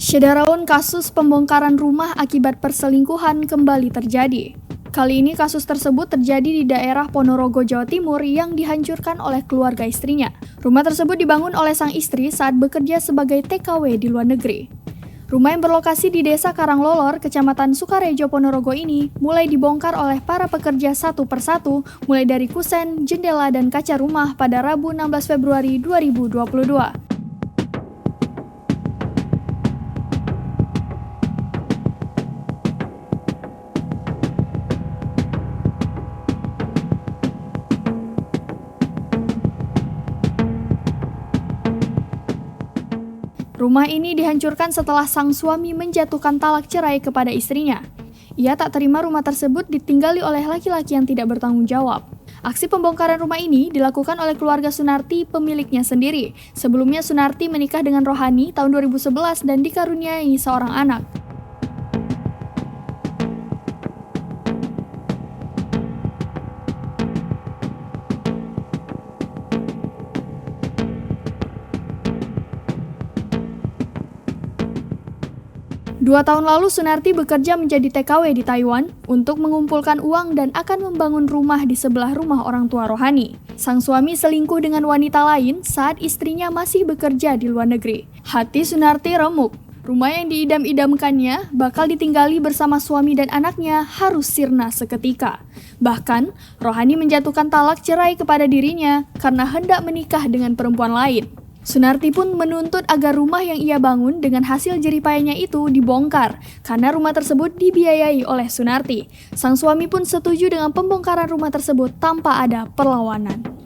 Syedaraun kasus pembongkaran rumah akibat perselingkuhan kembali terjadi. Kali ini kasus tersebut terjadi di daerah Ponorogo, Jawa Timur yang dihancurkan oleh keluarga istrinya. Rumah tersebut dibangun oleh sang istri saat bekerja sebagai TKW di luar negeri. Rumah yang berlokasi di Desa Karanglolor, Kecamatan Sukarejo, Ponorogo ini mulai dibongkar oleh para pekerja satu persatu, mulai dari kusen, jendela, dan kaca rumah pada Rabu 16 Februari 2022. Rumah ini dihancurkan setelah sang suami menjatuhkan talak cerai kepada istrinya. Ia tak terima rumah tersebut ditinggali oleh laki-laki yang tidak bertanggung jawab. Aksi pembongkaran rumah ini dilakukan oleh keluarga Sunarti, pemiliknya sendiri. Sebelumnya Sunarti menikah dengan Rohani tahun 2011 dan dikaruniai seorang anak. Dua tahun lalu Sunarti bekerja menjadi TKW di Taiwan untuk mengumpulkan uang dan akan membangun rumah di sebelah rumah orang tua Rohani. Sang suami selingkuh dengan wanita lain saat istrinya masih bekerja di luar negeri. Hati Sunarti remuk. Rumah yang diidam-idamkannya bakal ditinggali bersama suami dan anaknya harus sirna seketika. Bahkan, Rohani menjatuhkan talak cerai kepada dirinya karena hendak menikah dengan perempuan lain. Sunarti pun menuntut agar rumah yang ia bangun dengan hasil jeripayanya itu dibongkar karena rumah tersebut dibiayai oleh Sunarti. Sang suami pun setuju dengan pembongkaran rumah tersebut tanpa ada perlawanan.